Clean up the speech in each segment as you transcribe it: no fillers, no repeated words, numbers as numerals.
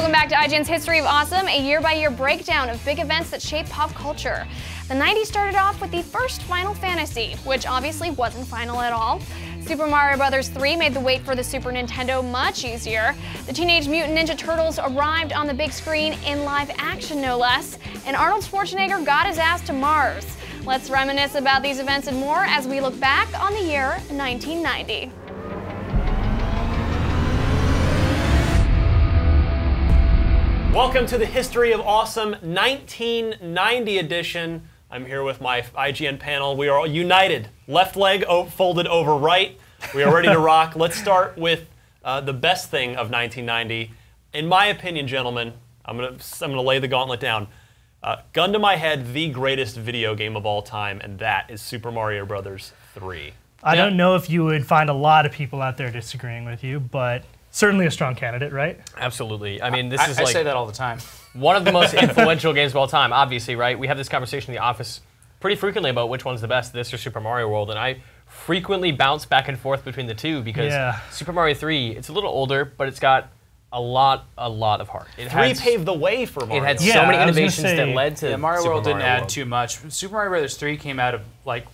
Welcome back to IGN's History of Awesome, a year-by-year breakdown of big events that shape pop culture. The 90s started off with the first Final Fantasy, which obviously wasn't final at all. Super Mario Bros. 3 made the wait for the Super Nintendo much easier. The Teenage Mutant Ninja Turtles arrived on the big screen in live action, no less. And Arnold Schwarzenegger got his ass to Mars. Let's reminisce about these events and more as we look back on the year 1990. Welcome to the History of Awesome 1990 edition. I'm here with my IGN panel. We are all united. Left leg folded over right. We are ready to rock. Let's start with the best thing of 1990. In my opinion, gentlemen, I'm gonna lay the gauntlet down. Gun to my head, the greatest video game of all time, and that is Super Mario Bros. 3. I don't know if you would find a lot of people out there disagreeing with you, but certainly a strong candidate, right? Absolutely. I mean, this is I like say that all the time. one of the most influential games of all time, obviously, right? We have this conversation in the office pretty frequently about which one's the best, this or Super Mario World, and I frequently bounce back and forth between the two because Super Mario 3, it's a little older, but it's got a lot of heart. It 3 paved the way for Mario. It had so many innovations that led to Mario World didn't add World. too much. Super Mario Bros. 3 came out of, like,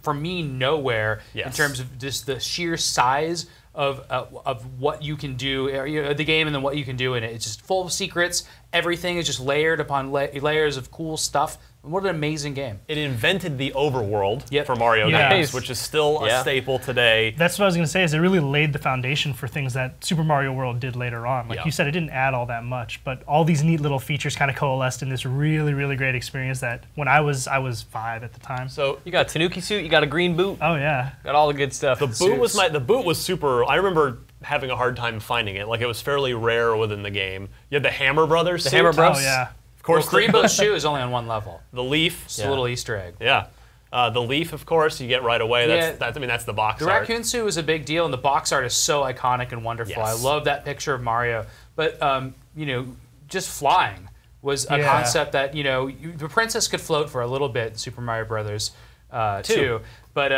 for me, nowhere in terms of just the sheer size of what you can do, the game, and then what you can do in it. It's just full of secrets. Everything is just layered upon layers of cool stuff. What an amazing game. It invented the overworld for Mario games, which is still a staple today. That's what I was going to say, is it really laid the foundation for things that Super Mario World did later on. Like you said, it didn't add all that much, but all these neat little features kind of coalesced in this really, really great experience that when I was 5 at the time. So you got a Tanuki suit, you got a green boot. Oh yeah. Got all the good stuff. The boot was super, I remember having a hard time finding it. Like, it was fairly rare within the game. You had the Hammer Brothers suit. Hammer Bros. Oh yeah. Of course, Green Bow's shoe is only on one level. The leaf. It's a little Easter egg. Yeah. The leaf, of course, you get right away. That's the box art. The raccoon suit was a big deal, and the box art is so iconic and wonderful. I love that picture of Mario. But, you know, just flying was a concept that, you know, the princess could float for a little bit in Super Mario Brothers 2. But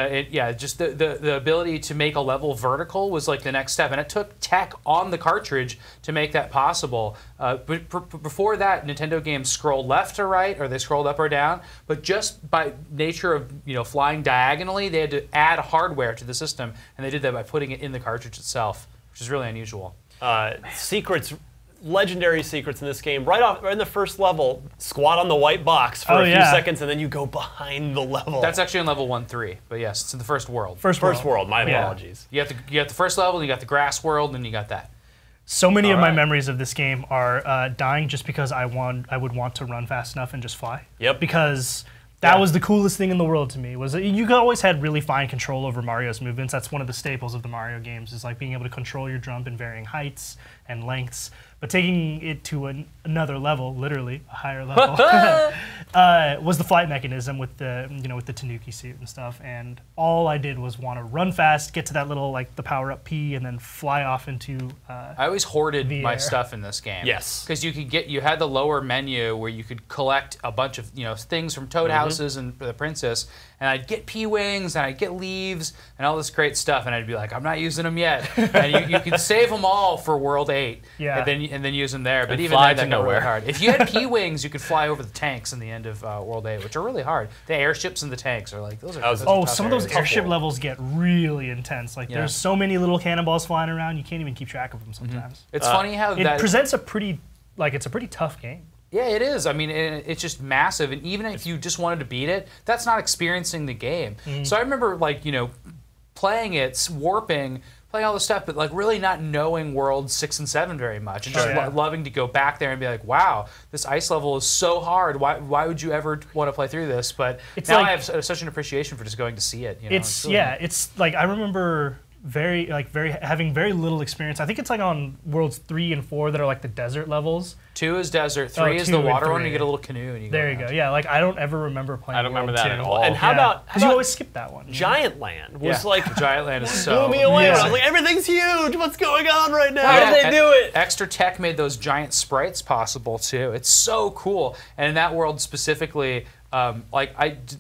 just the ability to make a level vertical was like the next step, and it took tech on the cartridge to make that possible. But before that, Nintendo games scrolled left or right, or they scrolled up or down. But just by nature of flying diagonally, they had to add hardware to the system, and they did that by putting it in the cartridge itself, which is really unusual. Secrets. Legendary secrets in this game. Right in the first level, squat on the white box for a few seconds, and then you go behind the level. That's actually in level 1-3, but yes, it's in the first world. First world. My apologies. You got the first level, and you got the grass world, and you got that. So many of my memories of this game are dying just because I would want to run fast enough and just fly. Yep. Because that was the coolest thing in the world to me. Was that you always had really fine control over Mario's movements. That's one of the staples of the Mario games, is like being able to control your jump in varying heights and lengths. But taking it to another level, literally a higher level, was the flight mechanism with the with the Tanuki suit and stuff. And all I did was want to run fast, get to that little the power up P, and then fly off into. I always hoarded my stuff in this game. Yes, because you had the lower menu where you could collect a bunch of things from Toad houses and the princess, and I'd get P wings and I'd get leaves and all this great stuff, and I'd be like, I'm not using them yet. And you could save them all for World 8. Yeah. And then use them there, but even then, that got really hard. If you had P-wings, you could fly over the tanks in the end of World 8, which are really hard. The airships and the tanks are like, those are some of those airship levels get really intense. Like, there's so many little cannonballs flying around, you can't even keep track of them sometimes. It's funny how it presents a pretty, it's a pretty tough game. Yeah, it is. I mean, it's just massive, and even if you just wanted to beat it, that's not experiencing the game. So I remember, playing it, warping, playing all this stuff, but really not knowing World 6 and 7 very much, and just loving to go back there and be like, wow, this ice level is so hard. Why would you ever want to play through this? But now I have such an appreciation for just going to see it. It's like I remember having very little experience. I think it's on Worlds 3 and 4 that are the desert levels. 2 is desert, 3 is the water one, and you get a little canoe. And there you go. Yeah, I don't ever remember playing. I don't remember that at all. And how about you always skip that one? Giant Land was Giant Land is so blew me away. I was like, everything's huge. What's going on right now? How did they do it? Extra Tech made those giant sprites possible too. It's so cool. And in that world specifically,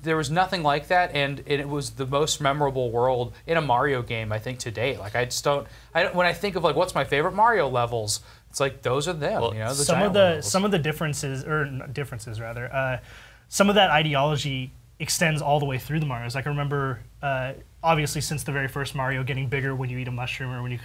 There was nothing like that, and it was the most memorable world in a Mario game, I think, to date. Like, I just don't. When I think of like what's my favorite Mario levels, it's like those are them. Well, you know, some of the differences, or not differences rather, some of that ideology extends all the way through the Marios. Like I remember, obviously, since the very first Mario, getting bigger when you eat a mushroom or when you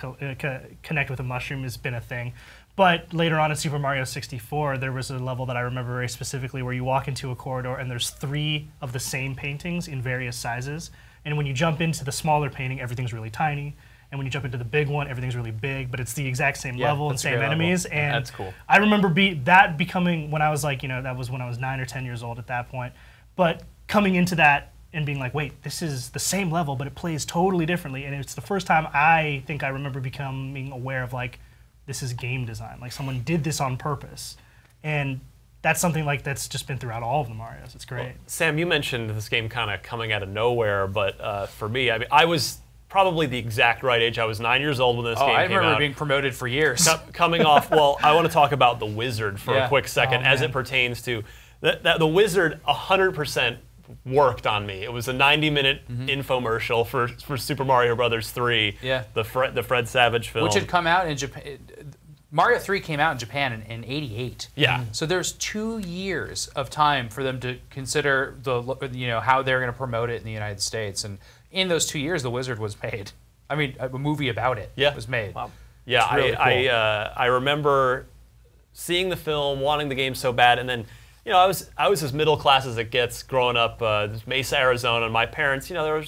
connect with a mushroom has been a thing. But later on in Super Mario 64, there was a level that I remember very specifically where you walk into a corridor and there's 3 of the same paintings in various sizes. And when you jump into the smaller painting, everything's really tiny. And when you jump into the big one, everything's really big, but it's the exact same level and same enemies. Level. And that's cool. I remember that becoming, when I was like, that was when I was 9 or 10 years old at that point. But coming into that and being like, wait, this is the same level, but it plays totally differently. And it's the first time I think I remember becoming aware of like, this is game design. Like someone did this on purpose. And that's something like that's just been throughout all of the Marios. It's great. Well, Sam, you mentioned this game kind of coming out of nowhere, but for me, I mean, I was probably the exact right age. I was 9 years old when this game came out. I remember being promoted for years. Coming off, well, I want to talk about the Wizard for a quick second as it pertains to the Wizard 100% worked on me. It was a 90-minute infomercial for Super Mario Brothers 3, the Fred Savage film. Which had come out in Japan. Mario 3 came out in Japan in '88. Yeah. So there's 2 years of time for them to consider how they're going to promote it in the United States. And in those 2 years, The Wizard was made. I mean, a movie about it was made. Wow. Yeah, really cool. I remember seeing the film, wanting the game so bad, and then I was as middle class as it gets growing up, Mesa, Arizona, and my parents, they were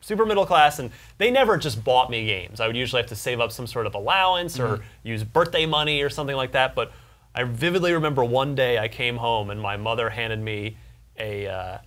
super middle class, and they never just bought me games. I would usually have to save up some sort of allowance or use birthday money or something like that. But I vividly remember one day I came home and my mother handed me a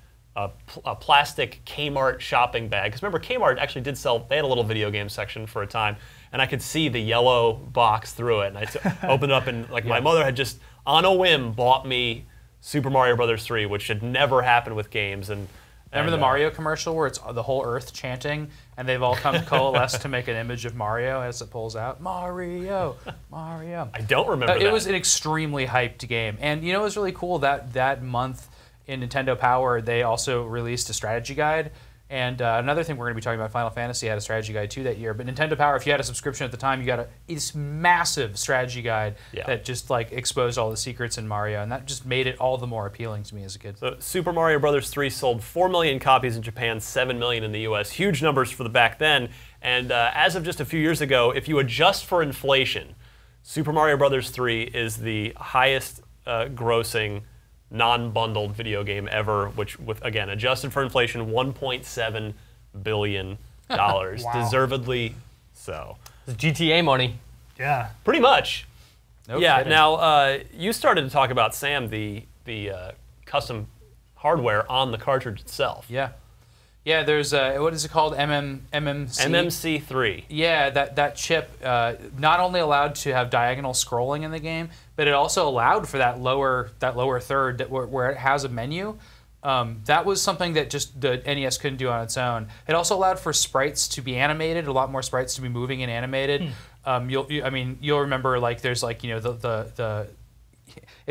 plastic Kmart shopping bag. Because remember, Kmart actually did sell, they had a little video game section for a time, and I could see the yellow box through it. And I opened it up, and my mother had just, on a whim, bought me Super Mario Brothers 3, which had never happened with games. And remember the Mario commercial where it's the whole Earth chanting, and they've all come coalesced to make an image of Mario as it pulls out? Mario, Mario. I don't remember that. It was an extremely hyped game. And it was really cool that month in Nintendo Power, they also released a strategy guide. And another thing we're going to be talking about, Final Fantasy had a strategy guide too that year. But Nintendo Power, if you had a subscription at the time, you got this massive strategy guide that just exposed all the secrets in Mario, and that just made it all the more appealing to me as a kid. So Super Mario Brothers 3 sold 4 million copies in Japan, 7 million in the US. Huge numbers for the back then. And as of just a few years ago, if you adjust for inflation, Super Mario Brothers 3 is the highest grossing non-bundled video game ever, which, with again, adjusted for inflation, $1.7 billion. Wow. Deservedly so. It's GTA money. Yeah. Pretty much. No kidding. Now, you started to talk about, Sam, the custom hardware on the cartridge itself. Yeah. Yeah, there's what is it called? MMC? MMC3. Yeah, that chip not only allowed to have diagonal scrolling in the game, but it also allowed for that lower third where it has a menu. That was something that just the NES couldn't do on its own. It also allowed for sprites to be animated, a lot more sprites to be moving and animated. You'll remember there's if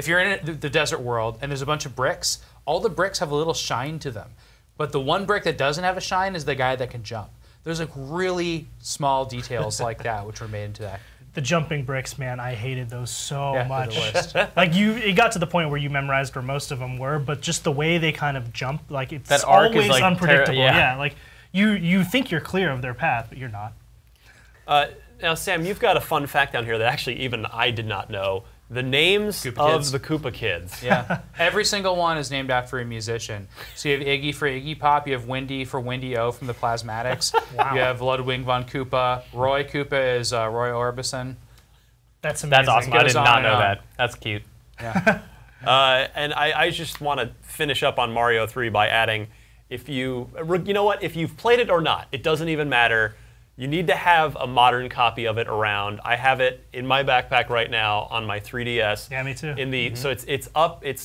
you're in the desert world and there's a bunch of bricks, all the bricks have a little shine to them. But the one brick that doesn't have a shine is the guy that can jump. There's really small details like that which were made into that. The jumping bricks, man, I hated those so much. It got to the point where you memorized where most of them were, but just the way they kind of jump, it's that arc always is unpredictable. You think you're clear of their path, but you're not. Now, Sam, you've got a fun fact down here that actually even I did not know. The names of the Koopa Kids. Yeah. Every single one is named after a musician. So you have Iggy for Iggy Pop, you have Windy for Windy O from the Plasmatics. Wow. You have Ludwig von Koopa. Roy Koopa is Roy Orbison. That's amazing. That's awesome. I did not know that. That's cute. Yeah. And I just want to finish up on Mario 3 by adding, if you've played it or not, it doesn't even matter. You need to have a modern copy of it around. I have it in my backpack right now on my 3DS. Yeah, me too. So it's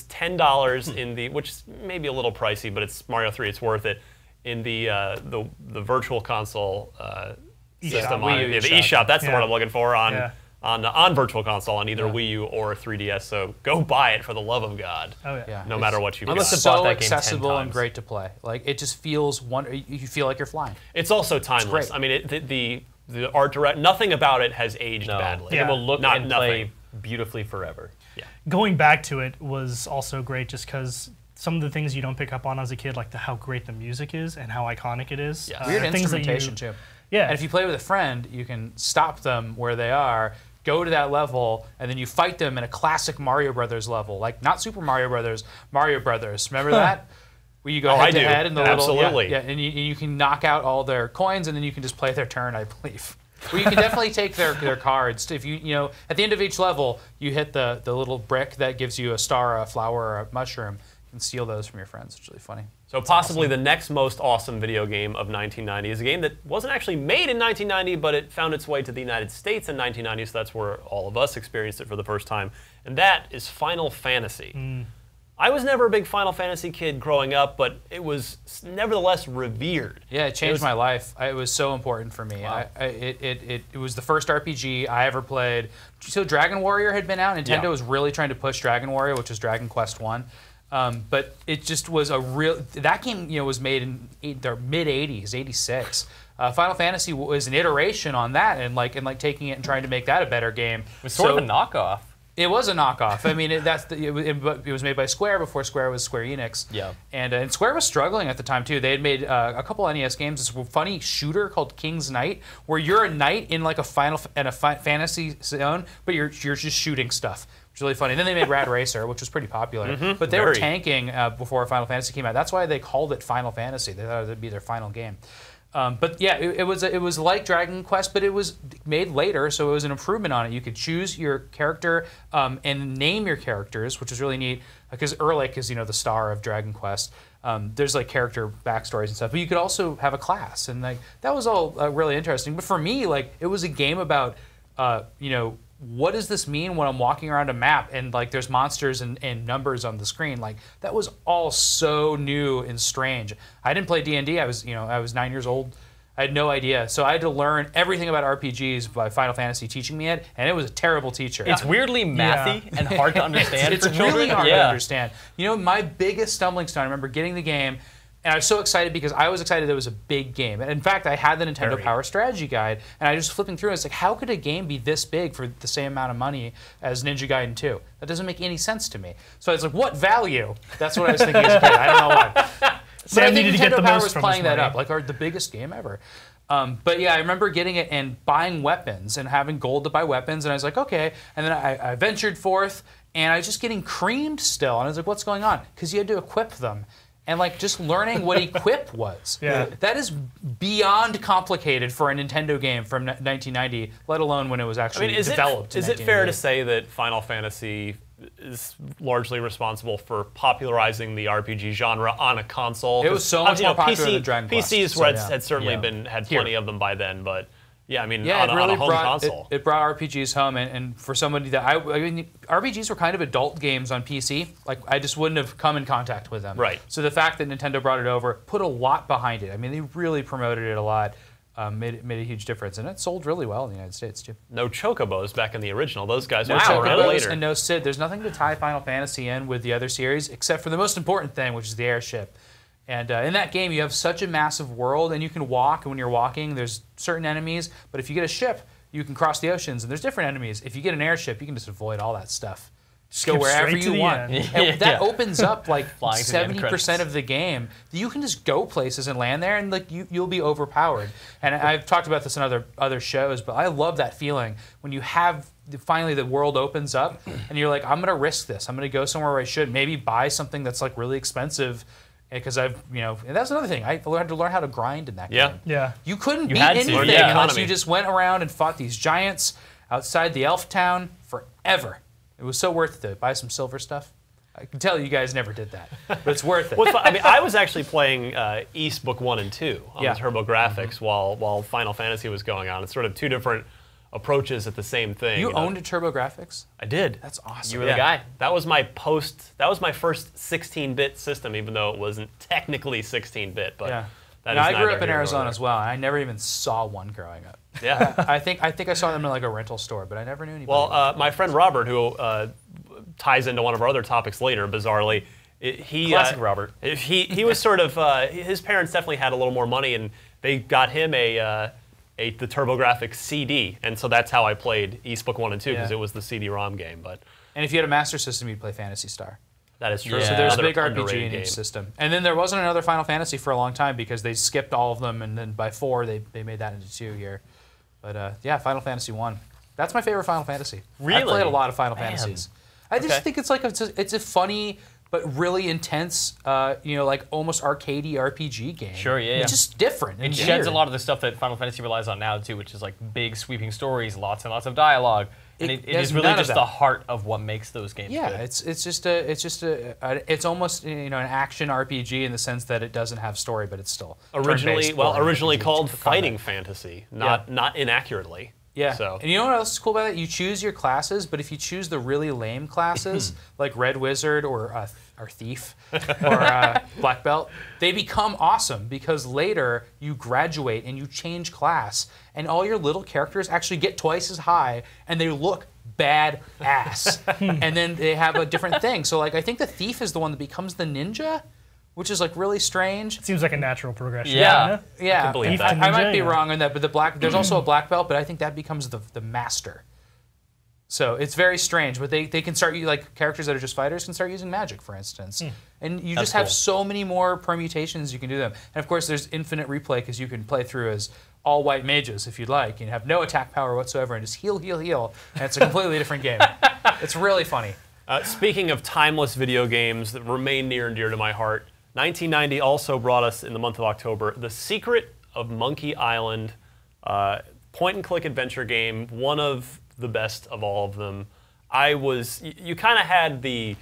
$10 in the, which may be a little pricey, but it's Mario 3. It's worth it. In the virtual console system, the eShop. That's the word I'm looking for on on Virtual Console on either Wii U or 3DS. So go buy it for the love of God. Oh yeah. No matter what you've got. must have bought So that game 10 accessible and times. great to play. Like it just feels you feel like you're flying. It's also timeless. great. I mean, the art direct, nothing about it has aged badly. It will look Not and nothing. play beautifully forever. Yeah. Going back to it was also great just because some of the things you don't pick up on as a kid, like how great the music is and how iconic it is. Yeah. Weird things that instrumentation too. Yeah. And if you play with a friend, you can stop them where they are, go to that level, and then you fight them in a classic Mario Brothers level, like not Super Mario Brothers, Mario Brothers. Remember that? Where you go head to head in the Absolutely. little, and you can knock out all their coins, and then you can just play their turn, I believe. Well, you can definitely take their cards. If you know, at the end of each level, you hit the little brick that gives you a star, a flower, or a mushroom. You can steal those from your friends. It's really funny. So possibly the next most awesome video game of 1990 is a game that wasn't actually made in 1990, but it found its way to the United States in 1990, so that's where all of us experienced it for the first time, and that is Final Fantasy. I was never a big Final Fantasy kid growing up, but it was nevertheless revered. Yeah, it changed my life. It was so important for me. Wow. It was the first RPG I ever played. So Dragon Warrior had been out. Nintendo was really trying to push Dragon Warrior, which was Dragon Quest 1. But it just was a real... That game was made in the mid-'80s, 86. Final Fantasy was an iteration on that and taking it and trying to make that a better game. It was sort of a knockoff. It was a knockoff. I mean, it was made by Square before Square was Square Enix. Yeah. And Square was struggling at the time, too. They had made a couple NES games, this funny shooter called King's Knight, where you're a knight in like a fantasy zone, but you're just shooting stuff. It's really funny. And then they made Rad Racer, which was pretty popular. But they were tanking before Final Fantasy came out. That's why they called it Final Fantasy. They thought it would be their final game. But yeah, it was like Dragon Quest, but it was made later, so it was an improvement on it. You could choose your character and name your characters, which was really neat, because Erlich is the star of Dragon Quest. There's like character backstories and stuff, but you could also have a class, and that was all really interesting. But for me, it was a game about what does this mean when I'm walking around a map and there's monsters and numbers on the screen? That was all so new and strange. I didn't play D&D. I was 9 years old. I had no idea. So I had to learn everything about RPGs by Final Fantasy teaching me it, and it was a terrible teacher. It's weirdly mathy and hard to understand it's for children. really hard to understand. My biggest stumbling stone, I remember getting the game, and I was so excited because I was excited that it was a big game. And in fact, I had the Nintendo Power Strategy Guide, and I was just flipping through it. It's like, how could a game be this big for the same amount of money as Ninja Gaiden 2? That doesn't make any sense to me. So I was like, what value? That's what I was thinking as a kid. I don't know why. Sam I think needed to get Nintendo the Power most was from playing his that money. up, the biggest game ever. But yeah, I remember getting it and buying weapons and having gold to buy weapons, and I was like, okay. And then I ventured forth, and I was just getting creamed still. And I was like, what's going on? Because you had to equip them. And just learning what equip was. Yeah. That is beyond complicated for a Nintendo game from 1990, let alone when it was actually developed. Is it fair to say that Final Fantasy is largely responsible for popularizing the RPG genre on a console? It was so much more popular than Dragon Quest. PCs had certainly had plenty of them by then, but on a home console. It brought RPGs home, and for somebody that I mean, RPGs were kind of adult games on PC. I just wouldn't have come in contact with them. Right. So the fact that Nintendo brought it over, put a lot behind it. I mean, they really promoted it a lot. Made a huge difference, and it sold really well in the United States too. No Chocobos back in the original. Those guys were No around Chocobos later. and no Sid. There's nothing to tie Final Fantasy in with the other series, except for the most important thing, which is the airship. And in that game, you have such a massive world, and you can walk, and when you're walking, there's certain enemies, but if you get a ship, you can cross the oceans, and there's different enemies. If you get an airship, you can just avoid all that stuff. Just go wherever you want. And that opens up 70% of the game. You can just go places and land there, and you'll be overpowered. And I've talked about this in other shows, but I love that feeling when you have finally the world opens up, and you're like, I'm going to risk this. I'm going to go somewhere where I should. Maybe buy something that's really expensive. Because and that's another thing. I had to learn how to grind in that game. Yeah. You couldn't beat had to. anything Yeah. unless you just went around and fought these giants outside the elf town forever. It was so worth it to buy some silver stuff. I can tell you guys never did that, but it's worth it. I was actually playing East Book 1 and 2 on the TurboGrafx while Final Fantasy was going on. It's sort of two different approaches at the same thing. You owned a TurboGrafx? I did. That's awesome. You were the guy. That was my first 16-bit system, even though it wasn't technically 16-bit. But Yeah. that I is grew neither up in here nor Arizona there. as well. I never even saw one growing up. Yeah. I think I saw them in like a rental store, but I never knew anybody. Well, my friend Robert, who ties into one of our other topics later, bizarrely, Classic Robert. He was sort of his parents definitely had a little more money, and they got him the TurboGrafx CD, and so that's how I played Eastbook 1 and 2 because it was the CD-ROM game. And if you had a Master System, you'd play Phantasy Star. That is true. Yeah. So there's a big Another RPG in game. each system. And then there wasn't another Final Fantasy for a long time because they skipped all of them, and then by 4 they made that into 2 here. But yeah, Final Fantasy 1. That's my favorite Final Fantasy. Really? I played a lot of Final Man. Fantasies. I just think it's like it's a funny but really intense, like almost arcadey RPG game. Sure, yeah. It's just different. It And sheds weird. a lot of the stuff that Final Fantasy relies on now too, which is like big sweeping stories, lots and lots of dialogue. And it there's is really none of just that. the heart of what makes those games Yeah, good. it's almost an action RPG in the sense that it doesn't have story, but it's still Originally turn-based boring originally RPG called for Fighting combat. Fantasy, not inaccurately. Yeah. So. And you know what else is cool about it? You choose your classes, but if you choose the really lame classes, like Red Wizard or Thief or Black Belt, they become awesome because later you graduate and you change class, and all your little characters actually get twice as high, and they look badass. And then they have a different thing. So like I think the Thief is the one that becomes the ninja, which is like really strange. It seems like a natural progression. Yeah. Yeah, can believe that. I might be Yeah. wrong on that, but there's also a black belt, but I think that becomes the master. So it's very strange, but they can start like characters that are just fighters can start using magic, for instance, and you just have cool. so many more permutations you can do them. And of course, there's infinite replay because you can play through as all white mages if you'd like, and have no attack power whatsoever, and just heal, heal, heal, and it's a completely different game. It's really funny. Speaking of timeless video games that remain near and dear to my heart, 1990 also brought us in the month of October The Secret of Monkey Island, point-and-click adventure game, one of the best of all of them. You kind of had the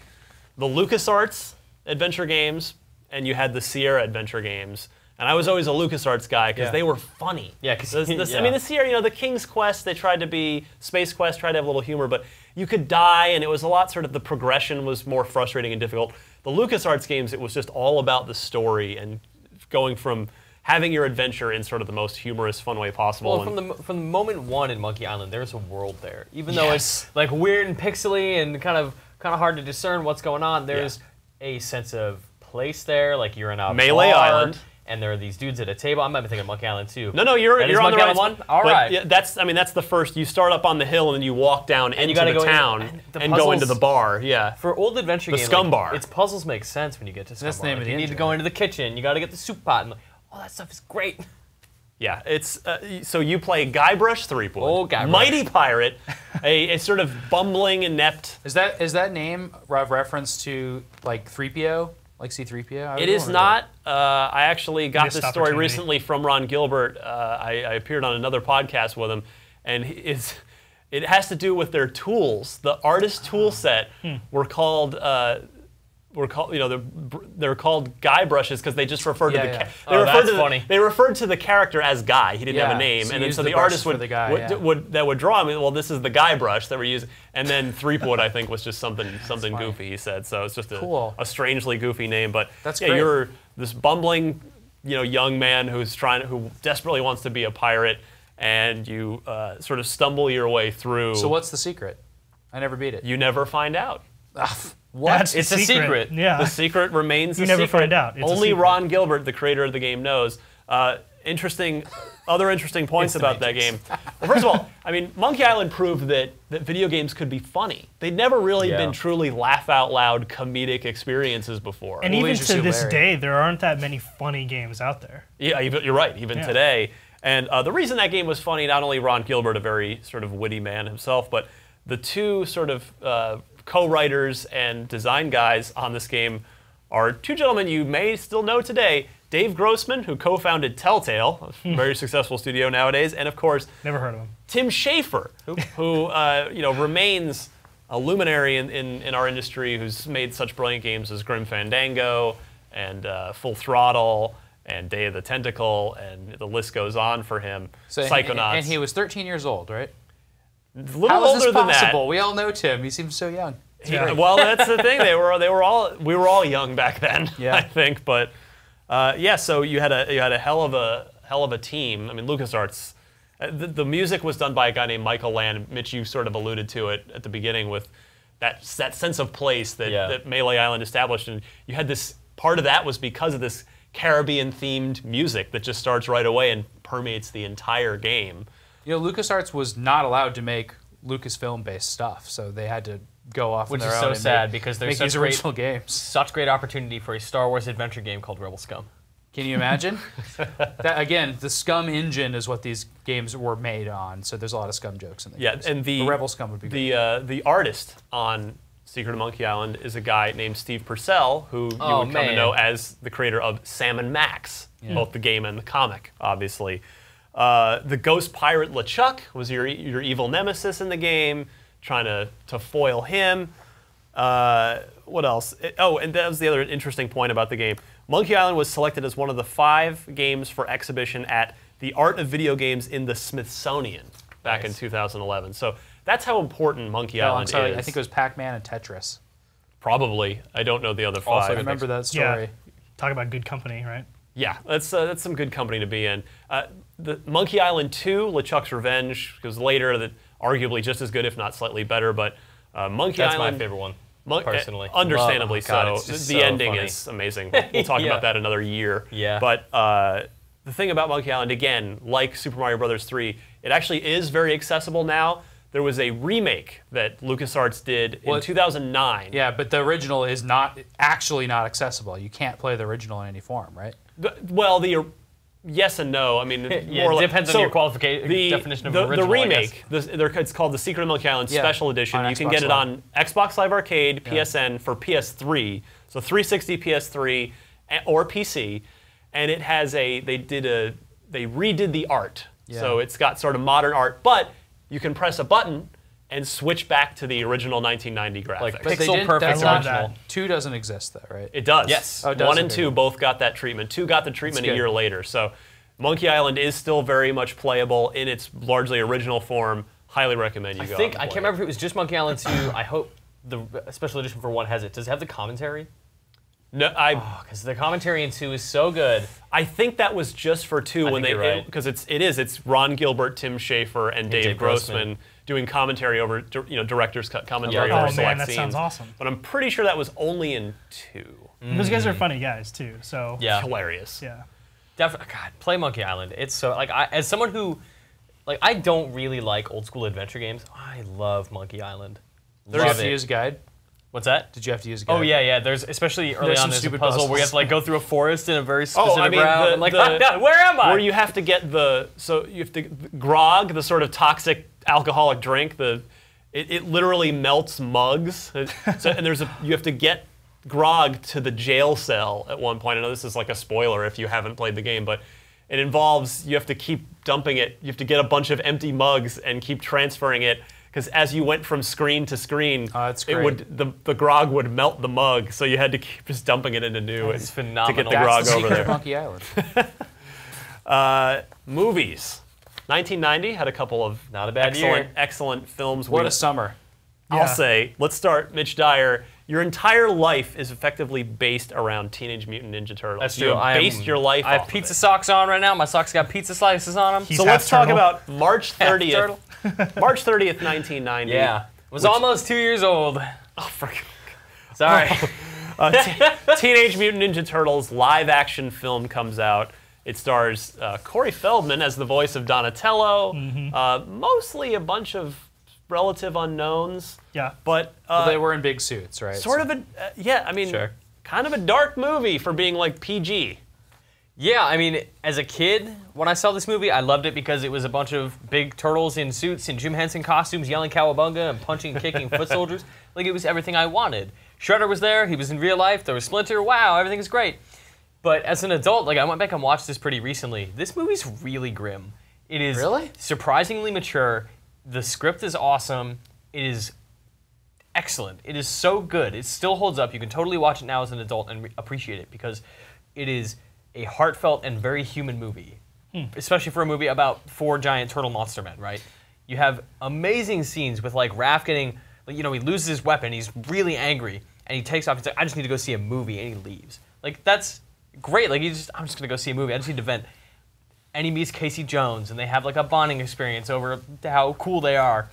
LucasArts adventure games, and you had the Sierra adventure games. And I was always a LucasArts guy because they were funny. Yeah, 'cause I mean, the Sierra, the King's Quest, they tried to be Space Quest, tried to have a little humor, but you could die, and it was a lot sort of the progression was more frustrating and difficult. The LucasArts games, it was just all about the story and going from having your adventure in sort of the most humorous, fun way possible. Well, from the moment one in Monkey Island, there's a world there. Even though it's like weird and pixely and kind of hard to discern what's going on, there's a sense of place there. Like you're in a Melee bar, Island. and there are these dudes at a table. I might be thinking Monkey Island too. No, you're That is on the Monkey right Island one. All right. Yeah, that's the first. You start up on the hill and then you walk down into gotta the go in- town and the and go into puzzles- the bar. Yeah. For old adventure The games, Scum Bar. its puzzles make sense when you get to Scum That's the Bar. name Like, of the you need to engine. go into the kitchen. You got to get the soup pot, and like, all that stuff is great. Yeah, it's so you play Guybrush Threepwood, Oh, Guybrush. mighty pirate, a sort of bumbling, inept. Is that name a reference to like 3PO, like C-3PO? It is not. I actually got Missed this story opportunity. recently from Ron Gilbert. I appeared on another podcast with him, and it has to do with their tools. The artist tool set were called. They're called guy brushes because they just referred to the. Yeah. That's funny. They referred to the character as Guy. He didn't have Yeah, a name, so and you then use so the the artist brushes would for the guy, would draw him. Well, this is the guy brush that we're using, and then Threepwood I think was just something funny. goofy. He said so. It's just Cool. a strangely goofy name, but That's yeah, great. you're this bumbling, young man who desperately wants to be a pirate, and you sort of stumble your way through. So what's the secret? I never beat it. You never find out. What? That's It's the a secret. Yeah. The secret remains You a never secret. find out. It's a Only secret. Ron Gilbert, the creator of the game, knows. Other interesting points about that game. Well, first of all, I mean, Monkey Island proved that video games could be funny. They'd never really been truly laugh out loud comedic experiences before. And Well, even Leisure to Suit this Larry. day, there aren't that many funny games out there. Yeah, you're right, even today. And the reason that game was funny, not only Ron Gilbert, a very sort of witty man himself, but the two sort of co-writers and design guys on this game are two gentlemen you may still know today. Dave Grossman, who co-founded Telltale, a very successful studio nowadays, and of course, Never heard of them. Tim Schafer, who remains a luminary in our industry, who's made such brilliant games as Grim Fandango and Full Throttle and Day of the Tentacle, and the list goes on for him. Psychonauts. And he was 13 years old, right? a little How is older this than that. possible? We all know Tim. He seems so young. Yeah, well, that's the thing. We were all young back then, Yeah. I think. But so you had a hell of a team. I mean, LucasArts The music was done by a guy named Michael Land. Mitch, you sort of alluded to it at the beginning with that sense of place that Melee Island established. And you had this, part of that was because of this Caribbean-themed music that just starts right away and permeates the entire game. You know, LucasArts was not allowed to make Lucasfilm-based stuff, so they had to go off on their own. Which is so sad because there's such original games. Such great opportunity for a Star Wars adventure game called Rebel Scum. Can you imagine? That, again, the Scum engine is what these games were made on, so there's a lot of Scum jokes in the games. And the Rebel Scum would be good. The artist on Secret of Monkey Island is a guy named Steve Purcell, who you would come to know as the creator of Sam and Max, both the game and the comic, obviously. The ghost pirate LeChuck was your evil nemesis in the game, trying to foil him. What else? And that was the other interesting point about the game. Monkey Island was selected as one of the 5 games for exhibition at the Art of Video Games in the Smithsonian back in 2011. So that's how important Monkey Island is. I think it was Pac-Man and Tetris. Probably. I don't know the other 5. Also, I remember that story. Yeah. Talk about good company, right? Yeah, that's some good company to be in. The Monkey Island 2, LeChuck's Revenge, was later, that arguably just as good, if not slightly better. But Monkey Island, that's my favorite one. Personally, understandably God, so. The ending is amazing. We'll talk about that another year. Yeah. But the thing about Monkey Island, again, like Super Mario Bros. 3, it actually is very accessible now. There was a remake that LucasArts did in 2009. Yeah, but the original is actually not accessible. You can't play the original in any form, right? Well, yes and no. I mean, it depends on your definition of original. The remake, it's called the Secret of Monkey Island Special Edition. You can get it on Xbox Live Arcade, PSN for PS3, so 360, PS3, or PC, and it has they redid the art, so it's got sort of modern art, but you can press a button and switch back to the original 1990 graphics. Like pixel perfect original. 2 doesn't exist though, right? It does. Yes. Oh, it does? 1 and 2 both got that treatment. 2 got the treatment a year later. So Monkey Island is still very much playable in its largely original form. Highly recommend you go. I can't remember if it was just Monkey Island 2. I hope the special edition for 1 has it. Does it have the commentary? No, because the commentary in 2 is so good. I think that was just for 2 when because it's Ron Gilbert, Tim Schafer, and Dave Grossman doing commentary over director's cut commentary over select that scenes. Sounds awesome. But I'm pretty sure that was only in 2. Those guys are funny guys too, so hilarious. Yeah, definitely. God, play Monkey Island. It's so as someone who I don't really like old school adventure games. I love Monkey Island. Did you have to use a guide? What's that? Did you have to use a guide? Oh yeah. There's especially early on. There's a puzzle where you have to go through a forest in a very specific route. Where am I? Where you have to get grog, the sort of toxic alcoholic drink. It literally melts mugs. And you have to get grog to the jail cell at one point. I know this is like a spoiler if you haven't played the game, but it involves you have to keep dumping it. You have to get a bunch of empty mugs and keep transferring it. Because as you went from screen to screen, the grog would melt the mug, so you had to keep just dumping it into new to get the grog over there. Monkey Island. Movies. 1990 had a couple of excellent films. What a summer. I'll say. Let's start, Mitch Dyer. Your entire life is effectively based around Teenage Mutant Ninja Turtles. That's true. You have based your life I have pizza socks on right now. My socks got pizza slices on them. So let's talk about March 30th. March 30th, 1990. Yeah. Was almost 2 years old. Oh, frick. Sorry. Teenage Mutant Ninja Turtles live-action film comes out. It stars Corey Feldman as the voice of Donatello. Mostly a bunch of relative unknowns. Yeah. But they were in big suits, right? Sort of kind of a dark movie for being like PG. Yeah, I mean, as a kid, when I saw this movie, I loved it because it was a bunch of big turtles in suits and Jim Henson costumes yelling cowabunga and punching and kicking foot soldiers. Like, it was everything I wanted. Shredder was there, he was in real life, there was Splinter, wow, everything is great. But as an adult, I went back and watched this pretty recently. This movie's really grim. It is surprisingly mature. The script is awesome. It is excellent. It is so good. It still holds up. You can totally watch it now as an adult and appreciate it because it is a heartfelt and very human movie, especially for a movie about 4 giant turtle monster men, right? You have amazing scenes with Raph getting, he loses his weapon, he's really angry, and he takes off, he's like, I just need to go see a movie, and he leaves. That's great, I'm just gonna go see a movie, I just need to vent. and he meets Casey Jones, and they have like a bonding experience over how cool they are.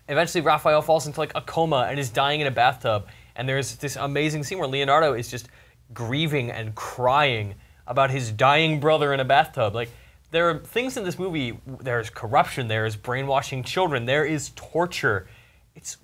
Eventually, Raphael falls into like a coma and is dying in a bathtub, and there's this amazing scene where Leonardo is just grieving and crying about his dying brother in a bathtub. Like, there are things in this movie, there's corruption, there is brainwashing children, there is torture. It's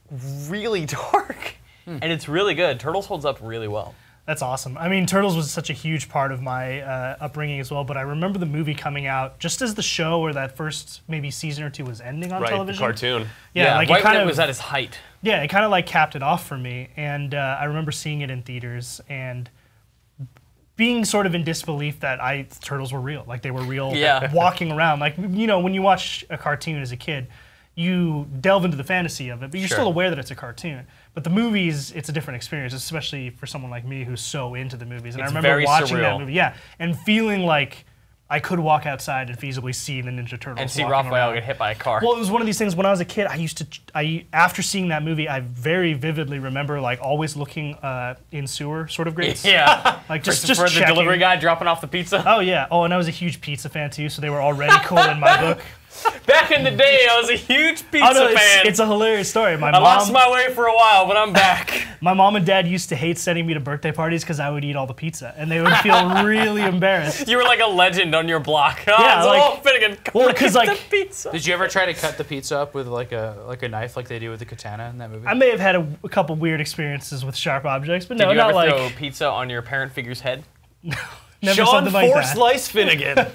really dark, and it's really good. Turtles holds up really well. That's awesome. I mean, Turtles was such a huge part of my upbringing as well, but I remember the movie coming out just as the show or that first maybe season or two was ending on television. Right, the cartoon. Yeah, like right it kind when of it was at its height. Yeah, it kind of like capped it off for me, and I remember seeing it in theaters and being sort of in disbelief that Turtles were real, like they were real, walking around. Like, you know, when you watch a cartoon as a kid, you delve into the fantasy of it, but you're still aware that it's a cartoon. But the movies, it's a different experience, especially for someone like me who's so into the movies. And I remember watching that movie, and feeling like I could walk outside and feasibly see the Ninja Turtles and see Raphael get hit by a car. Well, it was one of these things when I was a kid, after seeing that movie, I very vividly remember like always looking in sewer sort of grates. Yeah. Like just for the checking. delivery guy dropping off the pizza. Oh yeah. Oh, and I was a huge pizza fan too, so they were already cool in my book. Back in the day, I was a huge pizza fan. It's a hilarious story. I lost my way for a while, but I'm back. My mom and dad used to hate sending me to birthday parties because I would eat all the pizza, and they would feel really embarrassed. You were like a legend on your block. Oh, yeah, like, Finnegan, well, because like the pizza. Did you ever try to cut the pizza up with like a knife, like they do with the katana in that movie? I may have had a couple weird experiences with sharp objects, but no, Did you not ever like throw pizza on your parent figure's head? never Sean something like Four that. Slice Finnegan.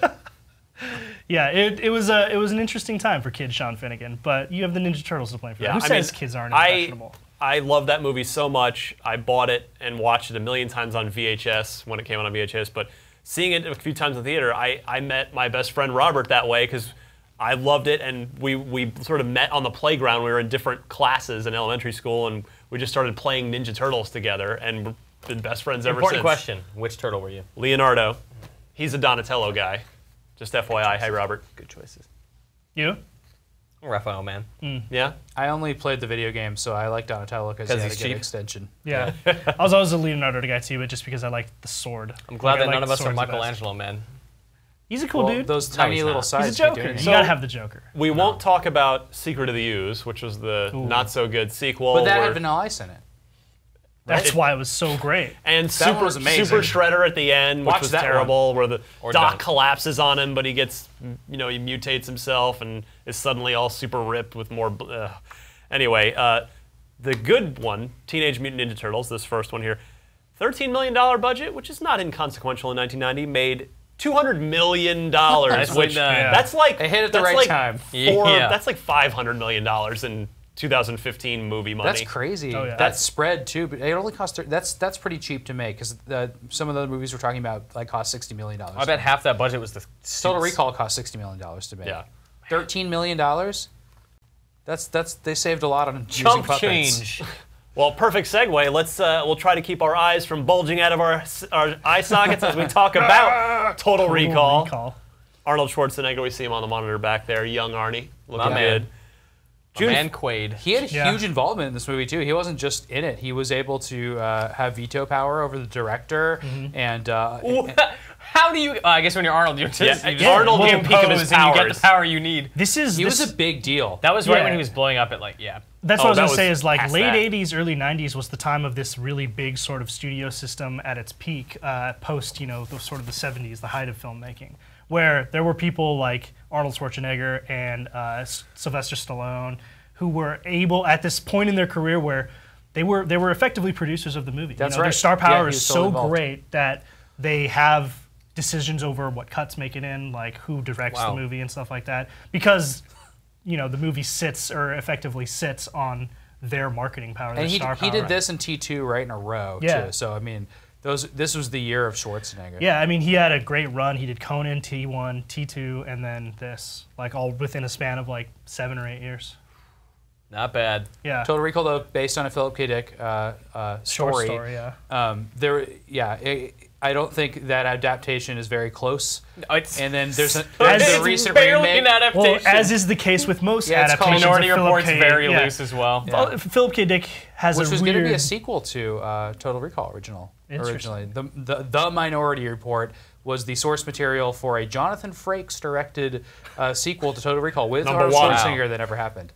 Yeah, it was an interesting time for kid Sean Finnegan, but you have the Ninja Turtles to blame for that. Who says kids aren't impressionable? I love that movie so much. I bought it and watched it a million times on VHS when it came out on VHS, but seeing it a few times in the theater, I met my best friend Robert that way because I loved it, and we sort of met on the playground. We were in different classes in elementary school, and we just started playing Ninja Turtles together, and we've been best friends ever since. Important question. Which turtle were you? Leonardo. He's a Donatello guy. Just FYI. Hey, Robert. Good choices. You? Raphael, man. Yeah? I only played the video game, so I like Donatello because he had a he's good cheap. extension. Yeah. I was always a Leonardo guy too, but just because I liked the sword. I'm glad that I none of us are swords the best. Michelangelo, man. He's a cool dude. Those tiny he's little not. sides. He's a Joker. keep doing You it. gotta have the Joker. We won't talk about Secret of the Ooze, which was the not-so-good sequel. But that where- had Vanilla Ice in it. That's why it was so great. And That Super one was amazing. Shredder at the end, which Watch was that terrible, where the Or Doc don't. collapses on him, but he gets, he mutates himself and is suddenly all super ripped with more. Anyway, the good one, Teenage Mutant Ninja Turtles, this first one here, $13 million budget, which is not inconsequential in 1990, made $200 million, which that's like It hit at the right time. That's like $500 million in 2015 movie money. That's crazy. Oh, yeah. That spread too, but it only cost. That's pretty cheap to make because some of the movies we're talking about like cost $60 million. I bet half that budget was the Total Recall cost $60 million to make. Yeah. $13 million. That's they saved a lot on using chump puppets. change. Well, perfect segue. Let's we'll try to keep our eyes from bulging out of our eye sockets as we talk about Total Recall. Arnold Schwarzenegger, we see him on the monitor back there, young Arnie, looking good. Man Quaid. He had huge involvement in this movie too. He wasn't just in it. He was able to have veto power over the director and. How do you? I guess when you're Arnold, you just Arnold will can peak of his impose and you get powers. the power you need. He was a big deal. That was right when he was blowing up at That's what I was gonna say. Is like past late that. '80s, early '90s was the time of this really big sort of studio system at its peak. Post, the sort of the '70s, the height of filmmaking, where there were people like Arnold Schwarzenegger and Sylvester Stallone who were able at this point in their career where they were effectively producers of the movie. That's Their right. star Yeah, power he is was so totally involved. great that they have decisions over what cuts make it in, like who directs the movie and stuff like that, because the movie sits or effectively sits on their marketing power, their star power. He did this and T2 right in a row too. So I mean, this was the year of Schwarzenegger. Yeah, I mean he had a great run. He did Conan, T1, T2, and then this, like all within a span of like 7 or 8 years. Not bad. Yeah. Total Recall, though, based on a Philip K. Dick Short story. story, yeah. I don't think that adaptation is very close. And then there's the recent barely remake. an adaptation. Well, as is the case with most Yeah, it's called adaptations Minority of Philip Report's K. very yeah. loose as well. Well, Philip K. Dick has Which a was weird... going to be a sequel to Total Recall originally. Interesting. The Minority Report was the source material for a Jonathan Frakes directed sequel to Total Recall with Number Arnold one. Schwarzenegger that never happened.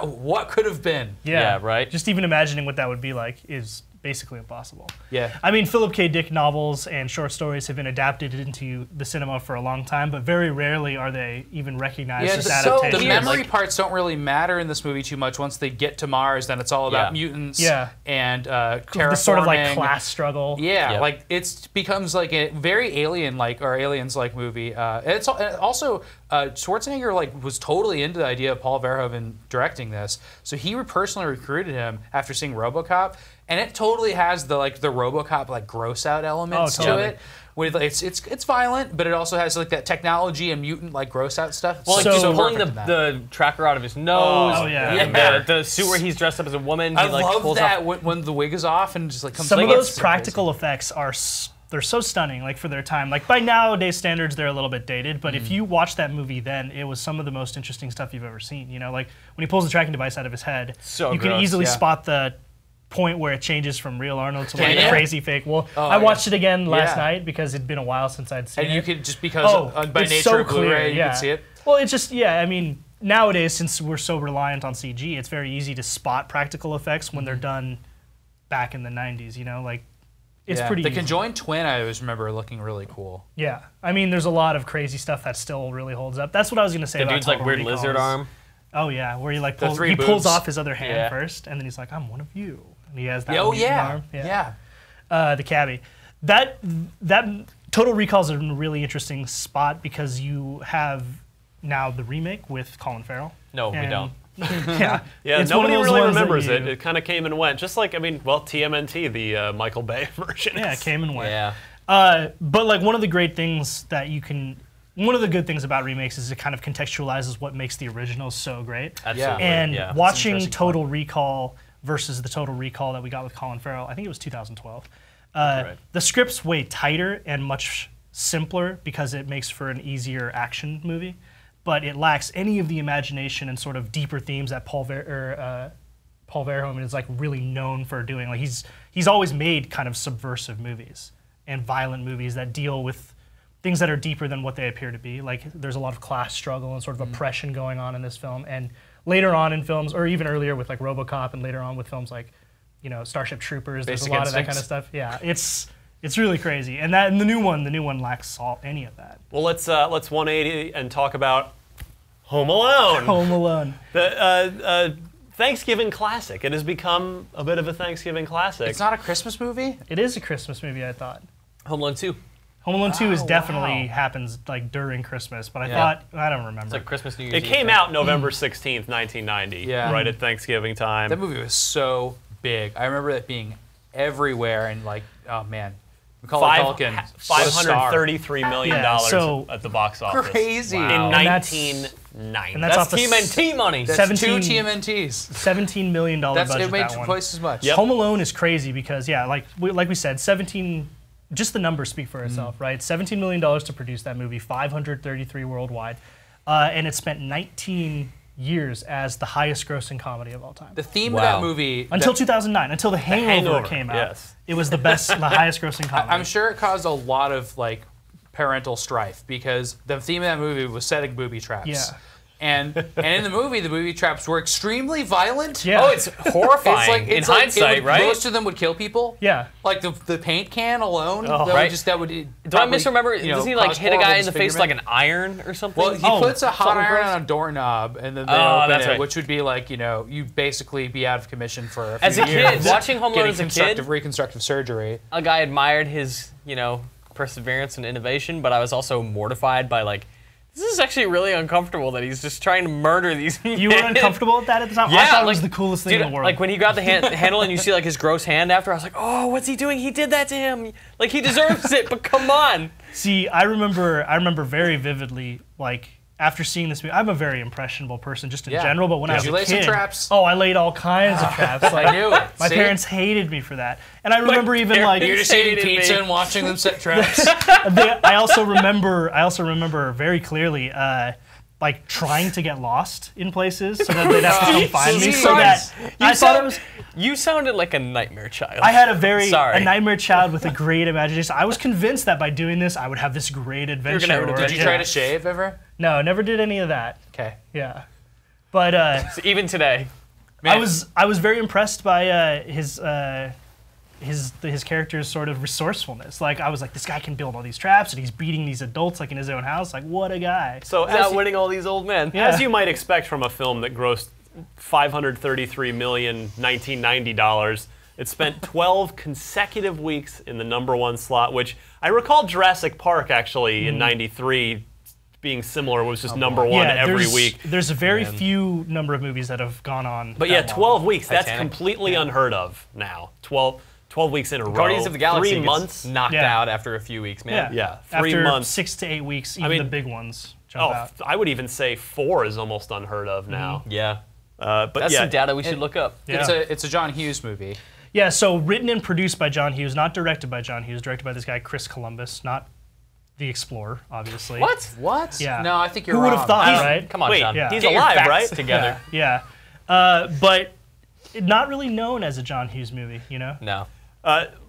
What could have been? Yeah, right. Just even imagining what that would be like is basically impossible. Yeah. I mean, Philip K. Dick novels and short stories have been adapted into the cinema for a long time, but very rarely are they even recognized as adaptations. The memory parts don't really matter in this movie too much. Once they get to Mars, then it's all about mutants and terraforming. This sort of like class struggle. Yeah, like it becomes like a very alien-like or aliens-like movie. It's also Schwarzenegger was totally into the idea of Paul Verhoeven directing this, so he personally recruited him after seeing RoboCop. And it totally has the RoboCop gross out elements to it. With it's violent, but it also has that technology and mutant gross out stuff. Well, just pulling the tracker out of his nose. Oh yeah. And the suit where he's dressed up as a woman. I love that when the wig is off and just comes. Some of those practical effects are they're so stunning for their time. By nowadays standards, they're a little bit dated. But if you watch that movie then, it was some of the most interesting stuff you've ever seen. When he pulls the tracking device out of his head, you can easily spot the point where it changes from real Arnold to crazy fake. Well, I watched it again last night because it'd been a while since I'd seen it. And you could just because by nature of Blu-ray, you could see it. Well, it's just I mean, nowadays since we're so reliant on CG, it's very easy to spot practical effects when they're done back in the 90s. It's pretty. The conjoined twin, I always remember looking really cool. Yeah, I mean, there's a lot of crazy stuff that still really holds up. That's what I was gonna say. The about dude's Total weird Recall lizard arm. Oh yeah, where he pulls off his other hand first, and then he's like, "I'm one of you," and he has that arm. The cabbie. That Total Recall's a really interesting spot because you have now the remake with Colin Farrell. No, we don't. Yeah, nobody really remembers it. It kind of came and went. Just TMNT, the Michael Bay version. Yeah, it came and went. Yeah. But one of the great things that you can. One of the good things about remakes is it kind of contextualizes what makes the originals so great. Absolutely. And watching Total Recall versus the Total Recall that we got with Colin Farrell, I think it was 2012. The script's way tighter and much simpler because it makes for an easier action movie, but it lacks any of the imagination and sort of deeper themes that Paul Verhoeven is really known for doing. He's always made kind of subversive movies and violent movies that deal with things that are deeper than what they appear to be. There's a lot of class struggle and sort of oppression going on in this film. And later on in films, or even earlier with RoboCop, and later on with films like, Starship Troopers, there's a lot of that kind of stuff. Yeah, it's really crazy. And the new one lacks any of that. Well, let's 180 and talk about Home Alone. Home Alone. The Thanksgiving classic. It has become a bit of a Thanksgiving classic. It's not a Christmas movie? It is a Christmas movie, I thought. Home Alone 2. Home Alone 2 is definitely happens during Christmas, but I thought, I don't remember. It's like Christmas, New Year's It came out November 16th, 1990, right at Thanksgiving time. That movie was so big. I remember it being everywhere and oh man. Macaulay Culkin, $533 million at the box office. Crazy. In 1990. And that's TMNT money. That's 2 TMNTs. $17 million budget. It made that one. twice as much. Home Alone is crazy because, like we said, just the numbers speak for itself, right? $17 million to produce that movie, 533 worldwide, and it spent 19 years as the highest grossing comedy of all time. The theme of that movie... Until 2009, until The Hangover came out. It was the highest grossing comedy. I'm sure it caused a lot of parental strife because the theme of that movie was setting booby traps. Yeah. And in the booby traps were extremely violent. Yeah. Oh, it's horrifying in hindsight, right? Most of them would kill people. Yeah. The paint can alone. Do I misremember? Does he hit a guy in the face with an iron or something? Well, he puts a hot iron on a doorknob and then they open it, which would be you basically be out of commission for a few years. As a kid, watching Home Alone as a kid, reconstructive surgery. A guy admired his, perseverance and innovation, but I was also mortified by this is actually really uncomfortable that he's just trying to murder these men. You were uncomfortable with that at the time? Yeah, I thought it was the coolest thing in the world. When he got the handle and you see his gross hand after, I was like, oh, what's he doing? He did that to him. He deserves it, but come on. See, I remember very vividly, after seeing this movie, I'm a very impressionable person just in general, but when I was a kid... Did you lay some traps? Oh, I laid all kinds of traps. I knew it. My parents hated me for that. And I remember even You're just eating pizza and watching them set traps. I also remember very clearly like trying to get lost in places so that they'd have to come find me. So that I thought it was. You sounded like a nightmare child. I had a nightmare child with a great imagination. I was convinced that by doing this, I would have this great adventure. Did you try to shave ever? No, never did any of that. Okay. Yeah, but so even today, man. I was very impressed by his character's sort of resourcefulness. Like I was like, this guy can build all these traps, and he's beating these adults like in his own house. Like what a guy! So he's outwitting all these old men. As you might expect from a film that grossed $533,000,1990, it spent 12 consecutive weeks in the #1 slot. Which I recall Jurassic Park actually in '93 being similar, was just #1 every week. There's a very few number of movies that have gone on. But yeah, 12 weeks. That's completely unheard of now. 12 weeks in a row. Guardians of the Galaxy 3 months knocked out after a few weeks, man. Yeah, 3 after months. 6 to 8 weeks, even the big ones jump out. I would even say 4 is almost unheard of now. Yeah. But that's some data we should look up. Yeah. It's a John Hughes movie. Yeah, so written and produced by John Hughes, not directed by John Hughes, directed by this guy Chris Columbus, not the Explorer, obviously. What? Yeah. No, I think you're wrong. wrong. Who would have thought, right? Come on, Wait, John. he's Get your alive, facts right? Together. Yeah. But not really known as a John Hughes movie, you know? No.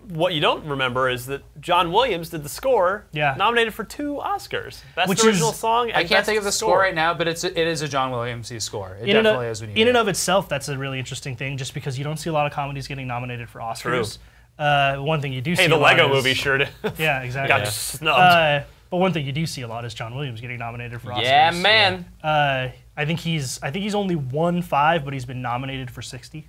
What you don't remember is that John Williams did the score, Yeah. nominated for 2 Oscars. Best Which original is- song and I can't best think of the score right now, but it is a John Williams score. It definitely is when you in and of itself, that's a really interesting thing, just because you don't see a lot of comedies getting nominated for Oscars. One thing you do see Hey, the a lot Lego is- movie sure did. Yeah, exactly. Got snubbed. But one thing you do see a lot is John Williams getting nominated for Oscars. Yeah, man. I think he's only won 5, but he's been nominated for 60.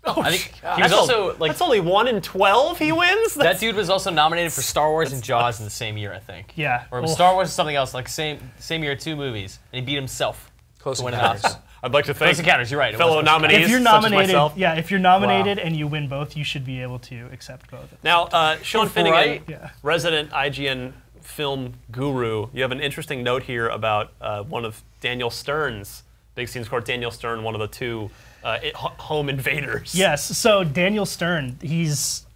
I think he was also like that's only 1 in 12 he wins. that dude was also nominated for Star Wars and Jaws in the same year, I think. Yeah. Or it was Star Wars or something else, like same year, 2 movies, and he beat himself Close to win an Encounters. Oscar. I'd like to thank Close Encounters, you're right. it fellow was. nominees If you're such as nominated, myself. if you're nominated and you win both, you should be able to accept both. Now, Sean Finnegan, right? Yeah. resident IGN film guru, you have an interesting note here about one of Daniel Stern's big scenes score. Daniel Stern, one of the 2 home invaders. Yes. So Daniel Stern,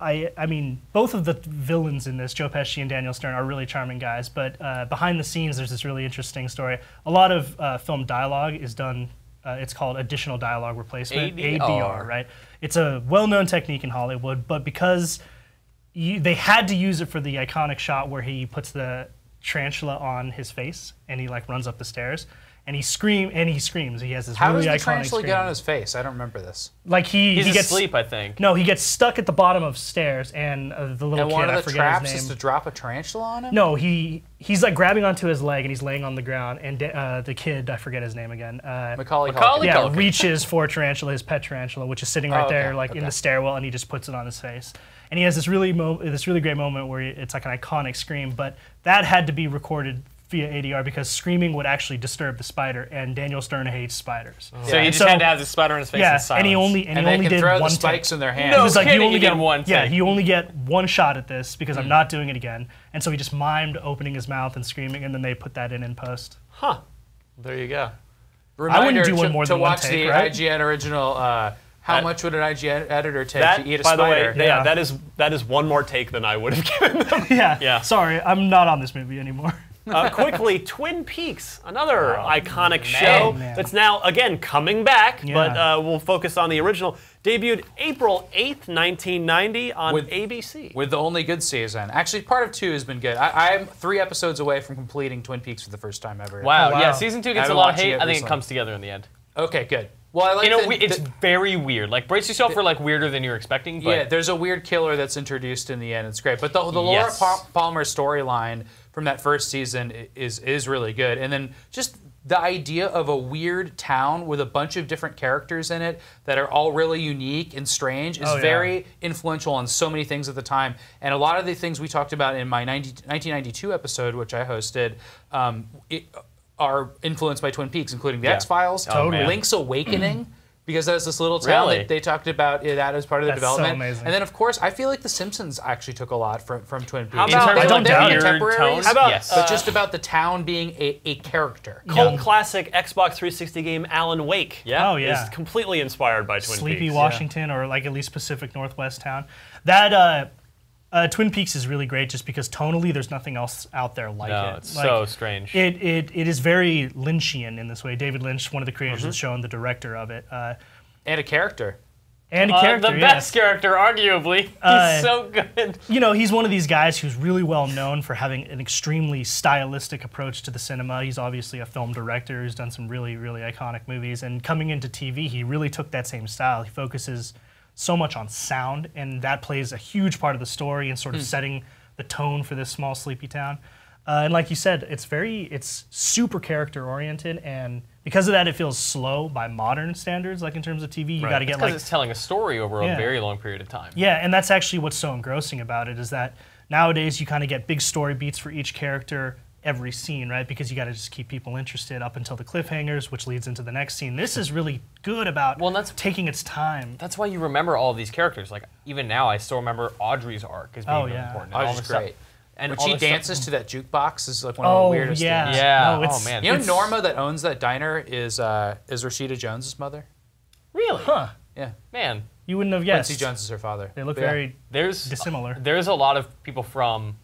I mean, both of the villains in this, Joe Pesci and Daniel Stern, are really charming guys. But behind the scenes, there's this really interesting story. A lot of film dialogue is done. It's called additional dialogue replacement, ADR, right? It's a well-known technique in Hollywood, but because they had to use it for the iconic shot where he puts the tarantula on his face and he like runs up the stairs. And he screams. He has this How really does the iconic tarantula get scream. on his face? I don't remember this. Like He's he gets asleep, I think. No, he gets stuck at the bottom of stairs, and the little And kid, one I of the forget traps his is name. to drop a tarantula on him? No, he's like grabbing onto his leg, and he's laying on the ground, and the kid, I forget his name again. Macaulay Macaulay Culkin. Yeah, Culkin. reaches for a tarantula, his pet tarantula, which is sitting right there, like in the stairwell, and he just puts it on his face. And he has this really great moment where it's like an iconic scream, but that had to be recorded via ADR because screaming would actually disturb the spider, and Daniel Stern hates spiders. So he just had to have the spider on his face in silence. and he only And they can did throw the one spikes take. in their hands. No He was like, kidding, you only you get get one Yeah, take. you only get one shot at this because I'm not doing it again. And so he just mimed opening his mouth and screaming, and then they put that in post. Huh. There you go. Reminder I wouldn't do one more to than one watch take, the right? IGN original. How much would an IGN editor take That, to eat a by spider? the way, yeah, that is one more take than I would have given them. Yeah. Sorry, I'm not on this movie anymore. Quickly, Twin Peaks, another iconic show Man. that's now, again, coming back, Yeah. but we'll focus on the original. Debuted April 8th, 1990 on With- ABC. With the only good season. Actually, part of 2 has been good. I'm 3 episodes away from completing Twin Peaks for the first time ever. Wow, Oh, wow. yeah, season 2 gets I've a been lot of watching hate. it I think it recently. comes together in the end. Okay, good. Well, I like It's very weird. Like, brace yourself for like weirder than you're expecting. But yeah, there's a weird killer that's introduced in the end. It's great. But the Laura Yes. Palmer storyline from that first season is really good. And then just the idea of a weird town with a bunch of different characters in it that are all really unique and strange is very influential on so many things at the time. And a lot of the things we talked about in my 1992 episode, which I hosted, are influenced by Twin Peaks, including The X-Files, Totally. Link's Awakening, because there's this little town Really? that they talked about that as part of the That's so development. amazing. And then, of course, I feel like The Simpsons actually took a lot from Twin Peaks. How in about- terms I of don't like doubt the it. weird Contemporaries? tone, How about, yes. But just about the town being a character. Cult classic Xbox 360 game Alan Wake. Yeah. Oh, yeah. Is completely inspired by Twin Sleepy Peaks. Washington, or like at least Pacific Northwest town. That Twin Peaks is really great just because tonally there's nothing else out there like it. It's so strange. It is very Lynchian in this way. David Lynch, one of the creators of the show and the director of it. And a character. And a character, the best character, arguably. He's so good. You know, he's one of these guys who's really well known for having an extremely stylistic approach to the cinema. He's obviously a film director who's done some really, really iconic movies. And coming into TV, he really took that same style. He focuses so much on sound, and that plays a huge part of the story and sort of setting the tone for this small, sleepy town. And like you said, it's super character-oriented, and because of that, it feels slow by modern standards. Like in terms of TV, you got to get because it's telling a story over a very long period of time. Yeah, and that's actually what's so engrossing about it is that nowadays you kind of get big story beats for each character every scene, right? Because you got to just keep people interested up until the cliffhangers, which leads into the next scene. This is really good about taking its time. That's why you remember all of these characters. Like even now, I still remember Audrey's arc as being really important. Audrey's great. And when she dances to that jukebox is like one of the weirdest things. Yeah. Oh man. You know Norma that owns that diner is Rashida Jones's mother? Really? Huh. Yeah. Man. You wouldn't have guessed. Quincy Jones is her father. They look very dissimilar. There's a lot of people from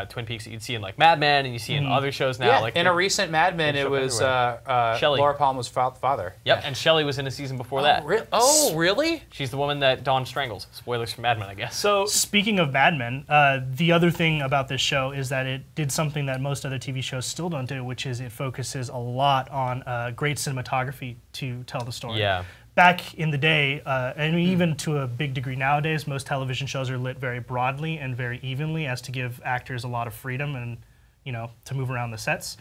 Twin Peaks that you'd see in like Mad Men and you see in other shows now. Yeah, like in a recent Mad Men, it was Laura Palmer's father. Yep, and Shelley was in a season before that. Really? She's the woman that Dawn strangles. Spoilers for Mad Men, I guess. So speaking of Mad Men, the other thing about this show is that it did something that most other TV shows still don't do, which is it focuses a lot on great cinematography to tell the story. Yeah. Back in the day, and even to a big degree nowadays, most television shows are lit very broadly and very evenly as to give actors a lot of freedom and, you know, to move around the sets.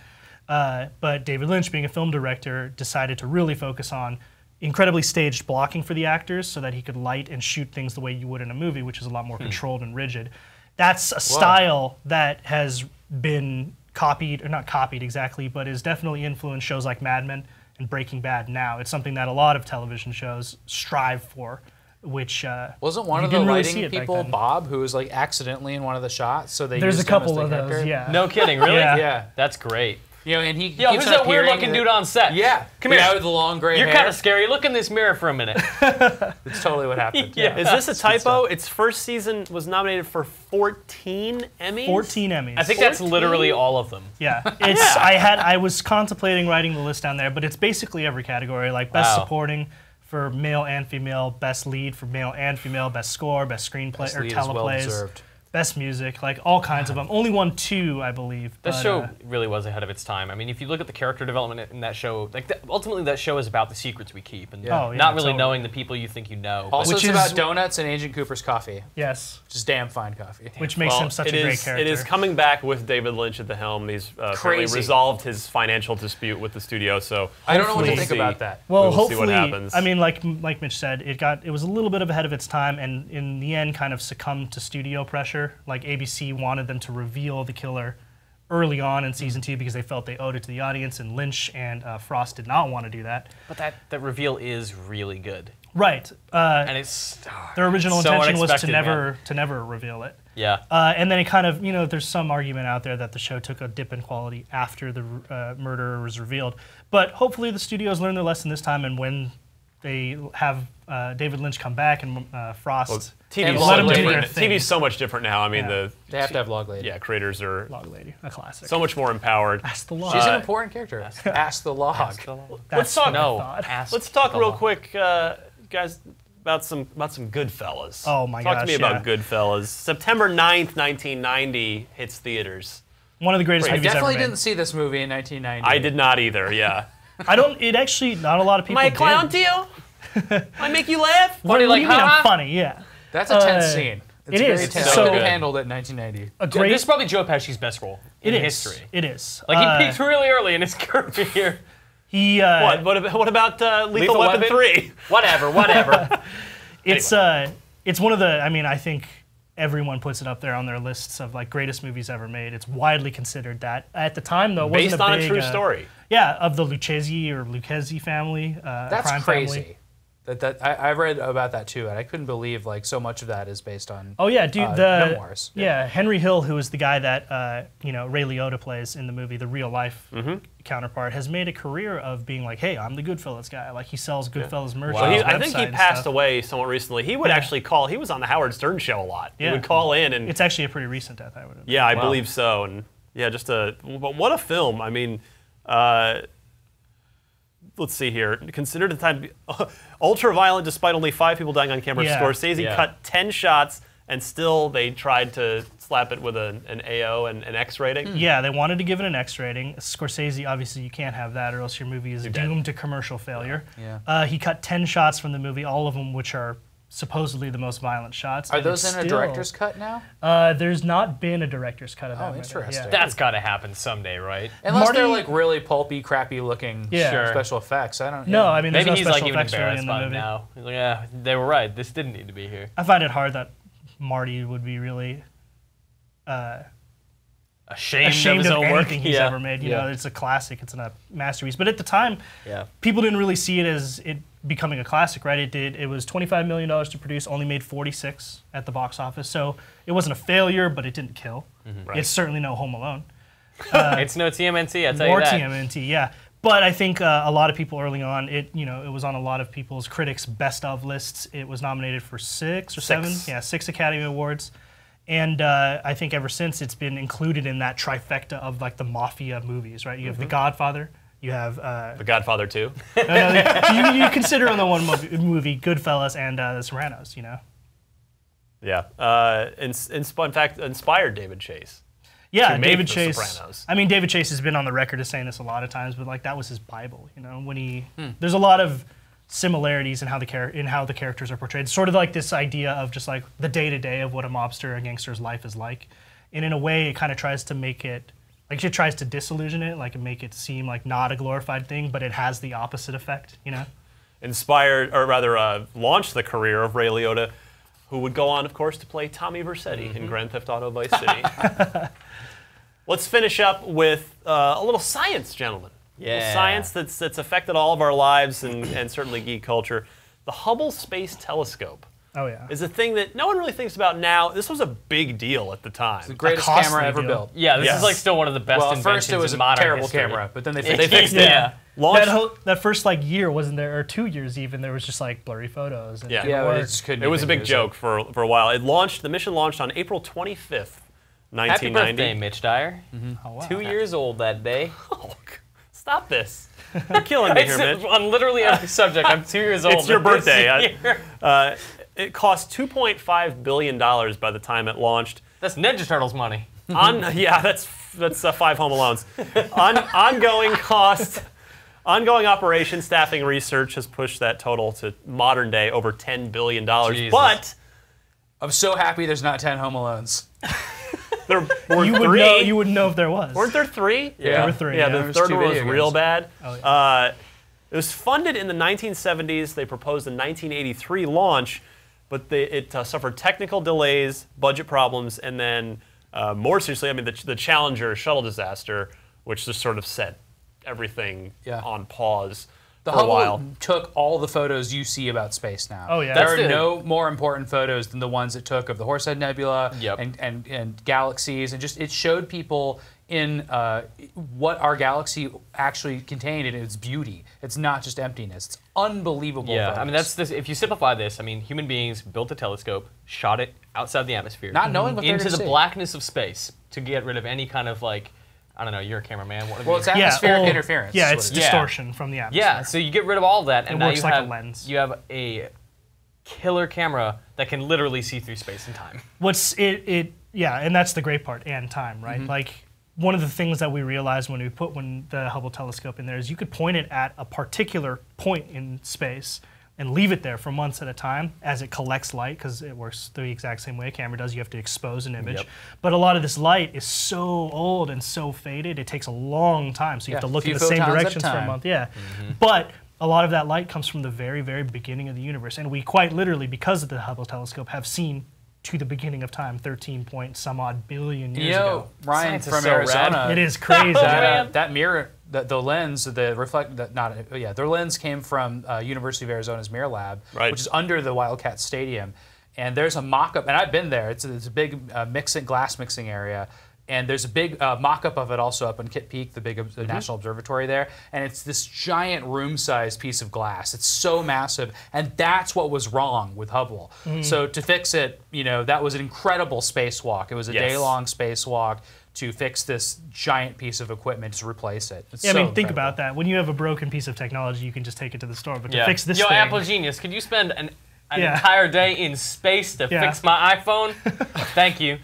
But David Lynch, being a film director, decided to really focus on incredibly staged blocking for the actors so that he could light and shoot things the way you would in a movie, which is a lot more controlled and rigid. That's a style that has been copied, or not copied exactly, but is definitely influenced shows like Mad Men and Breaking Bad now. It's something that a lot of television shows strive for, which wasn't one of the lighting people Bob, who was like accidentally in one of the shots, so they there's used a couple him as the of those, yeah. No kidding, really? Yeah. That's great. You know, and he who's that weird looking dude on set? Yeah, come here. With the long gray hair. You're kind of scary. Look in this mirror for a minute. It's totally what happened. Yeah. Is this a typo? Its first season was nominated for 14 Emmys. 14 Emmys. I think that's literally all of them. Yeah, it's. I was contemplating writing the list down there, but it's basically every category, like best supporting for male and female, best lead for male and female, best score, best screenplay or teleplays. Best music, like all kinds of them. Only won 2, I believe. The show really was ahead of its time. I mean, if you look at the character development in that show, like ultimately that show is about the secrets we keep and not really knowing the people you think you know. Also, it's about donuts and Agent Cooper's coffee. Yes. Just damn fine coffee. Which makes him such a great character. It is coming back with David Lynch at the helm. He's resolved his financial dispute with the studio, so I don't know what to think about that. Well, hopefully, see what happens. I mean, like Mitch said, it was a little bit ahead of its time, and in the end, kind of succumbed to studio pressure. Like ABC wanted them to reveal the killer early on in season 2 because they felt they owed it to the audience, and Lynch and Frost did not want to do that. But that reveal is really good. Right. And it's their original so intention was to never reveal it. Yeah. And then it kind of, there's some argument out there that the show took a dip in quality after the murder was revealed. But hopefully the studios learned their lesson this time, and when they have David Lynch come back and Frost. TV's so much different now. I mean, they have to have Log Lady. Yeah, creators are Log Lady, a classic. So much more empowered. Ask the Log. She's an important character. Ask the Log. Let's talk real quick, guys, about some Goodfellas. Oh my gosh. Talk to me about Goodfellas. September 9th, 1990 hits theaters. One of the greatest movies ever made. I definitely didn't see this movie in 1990. I did not either. Yeah. It actually, not a lot of people did. Am I a clown to you? I make you laugh? What do you mean I'm funny? Yeah. That's a tense scene. It is. Very tense. So handled at 1990. This is probably Joe Pesci's best role in history. It is. Like he peaked really early in his career. He. What about Lethal Weapon 3? Whatever. It's one of the. I mean, I think everyone puts it up there on their lists of like greatest movies ever made. It's widely considered that. At the time, though, it wasn't based on a true story. Yeah, of the Lucchese family. That's crime crazy. Family. I read about that too, and I couldn't believe like so much of that is based on. Oh yeah, dude, memoirs. Yeah, Henry Hill, who is the guy that Ray Liotta plays in the movie, the real life counterpart, has made a career of being like, hey, I'm the Goodfellas guy. Like he sells Goodfellas merch. Wow. I think he passed away somewhat recently. He would actually call. He was on the Howard Stern show a lot. He would call in, and it's actually a pretty recent death. I would. Yeah, I believe so, and yeah, but what a film. I mean. Let's see here. Considered at the time ultra-violent despite only 5 people dying on camera. Yeah. Scorsese cut 10 shots, and still they tried to slap it with an AO and an X rating. Yeah, they wanted to give it an X rating. Scorsese, obviously, you can't have that, or else your movie is doomed to commercial failure. Yeah. He cut 10 shots from the movie, all of them which are supposedly the most violent shots. Are those in a director's cut now? There's not been a director's cut of that movie. Interesting. Yeah. That's got to happen someday, right? Unless they're like really pulpy, crappy looking special effects. I don't know. No, I mean, there's maybe no he's special like even effects really embarrassed in the by it movie. now. He's like, yeah, they were right. This didn't need to be here. I find it hard that Marty would be really ashamed of his own work anything he's ever made. You know, it's a classic. It's a masterpiece. But at the time, people didn't really see it as it becoming a classic, right? It was $25 million to produce, only made 46 at the box office. So it wasn't a failure, but it didn't kill. Right. It's certainly no Home Alone. It's no TMNT, I tell you that. More TMNT, yeah. But I think a lot of people early on, it was on a lot of people's critics' best of lists. It was nominated for 6 or 7, 6 Academy Awards. And I think ever since it's been included in that trifecta of like the mafia movies, right? You have The Godfather, you have The Godfather 2. you consider on the one movie Goodfellas and The Sopranos, you know? Yeah. In fact, inspired David Chase. Yeah, David The Chase. Sopranos. I mean, David Chase has been on the record as saying this a lot of times, but like that was his Bible, you know. When there's a lot of similarities in how the characters are portrayed. Sort of like this idea of just like the day-to-day of what a mobster, a gangster's life is like. And in a way, it kind of tries to make it, like it tries to disillusion it, like make it seem like not a glorified thing, but it has the opposite effect, you know? Inspired, or rather launched the career of Ray Liotta, who would go on, of course, to play Tommy Vercetti in Grand Theft Auto Vice City. Let's finish up with a little science, gentlemen. Yeah. Science that's affected all of our lives and certainly geek culture. The Hubble Space Telescope is a thing that no one really thinks about now. This was a big deal at the time. It's the greatest camera ever built. Yeah, this is like still one of the best inventions in modern first it was a terrible history. camera, but then they fixed it. Yeah. That first like year wasn't there, or 2 years even. There was just like blurry photos. And it was a big joke for a while. The mission launched on April 25th, 1990. Happy birthday, Mitch Dyer. Oh, wow. 2 years old that day. Oh, stop this. You're killing me here, Mitch. On literally every subject, I'm 2 years old. It's your birthday. It cost $2.5 billion by the time it launched. That's Ninja Turtles money. That's 5 Home Alones. Ongoing cost, ongoing operation, staffing, research has pushed that total to modern day over $10 billion. Jesus. But I'm so happy there's not 10 Home Alones. there were you three. You would know if there was. Weren't there 3? Yeah. There were 3. Yeah, Yeah, the third one was real bad. Oh, yeah. It was funded in the 1970s. They proposed a 1983 launch, but it suffered technical delays, budget problems, and then more seriously, I mean, the Challenger shuttle disaster, which just sort of set everything on pause The for a while. Hubble took all the photos you see about space now. Oh, yeah. There are no more important photos than the ones it took of the Horsehead Nebula and galaxies, and just it showed people in what our galaxy actually contained and its beauty. It's not just emptiness. It's unbelievable. Yeah, photos. I mean that's this. If you simplify this, I mean human beings built a telescope, shot it outside the atmosphere, not knowing what they're into gonna the see. blackness of space to get rid of any kind of like, I don't know, you're a cameraman. Well, it's atmospheric interference. Yeah, is it's what it is. distortion from the atmosphere. Yeah, so you get rid of all that, and It now works you like have a lens. You have a killer camera that can literally see through space and time. Yeah, and that's the great part, and time, right? Like one of the things that we realized when the Hubble telescope in there is you could point it at a particular point in space and leave it there for months at a time as it collects light, because it works the exact same way a camera does. You have to expose an image. Yep. But a lot of this light is so old and so faded, it takes a long time. So you have to look in the same directions for a month. Yeah. But a lot of that light comes from the very, very beginning of the universe. And we quite literally, because of the Hubble telescope, have seen to the beginning of time, 13 point some odd billion years ago. Ryan Science is from so Arizona. rad. It is crazy. That mirror, the lens, their lens came from University of Arizona's Mirror Lab, which is under the Wildcat Stadium. And there's a mock-up, and I've been there. It's a big glass mixing area. And there's a big mock-up of it also up on Kitt Peak, the big National Observatory there. And it's this giant room-sized piece of glass. It's so massive. And that's what was wrong with Hubble. So to fix it, that was an incredible spacewalk. It was a day-long spacewalk to fix this giant piece of equipment to replace it. It's I mean, think about that. When you have a broken piece of technology, you can just take it to the store. But to fix this thing... Apple Genius, could you spend an entire day in space to fix my iPhone? Thank you.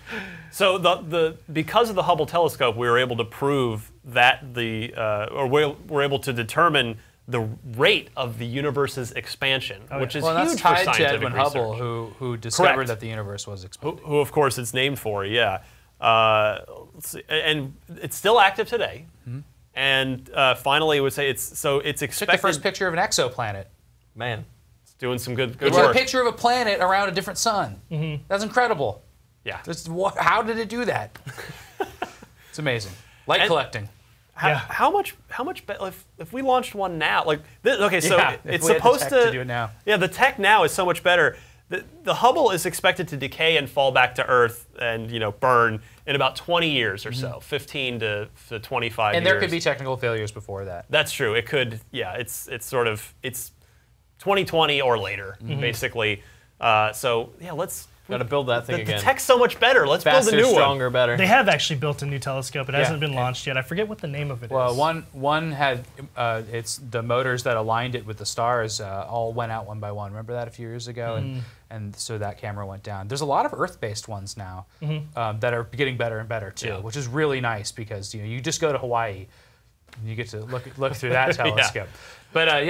So because of the Hubble telescope, we were able to prove that we're able to determine the rate of the universe's expansion, which is huge for scientific research. That's tied to Edwin Hubble, who discovered that the universe was expanding. Who of course, it's named for, and it's still active today. And finally, I would say it's expected. Took the first picture of an exoplanet. Man, it's doing some good it work. took a picture of a planet around a different sun. That's incredible. Yeah. How did it do that? It's amazing. Light collecting. How much if we launched one now? It's supposed to do it now. Yeah, the tech now is so much better. The Hubble is expected to decay and fall back to Earth and burn in about 20 years or so, 15 to 25 years. And there could be technical failures before that. That's true. It could. Yeah, it's 2020 or later, basically. Let's. Got to build that thing again. The tech's so much better. Let's Faster, build a new stronger, one. better. They have actually built a new telescope. It hasn't been launched yet. I forget what the name of it is. Well, one had it's the motors that aligned it with the stars all went out one by one. Remember that a few years ago, and so that camera went down. There's a lot of Earth-based ones now that are getting better and better too, which is really nice because you just go to Hawaii and you get to look through that telescope. But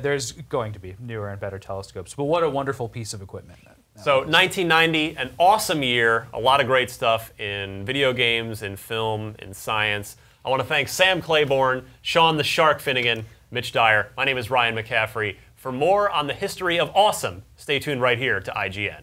there's going to be newer and better telescopes. But what a wonderful piece of equipment. So 1990, an awesome year, a lot of great stuff in video games, in film, in science. I want to thank Sam Claiborne, Sean the Shark Finnegan, Mitch Dyer. My name is Ryan McCaffrey. For more on the history of awesome, stay tuned right here to IGN.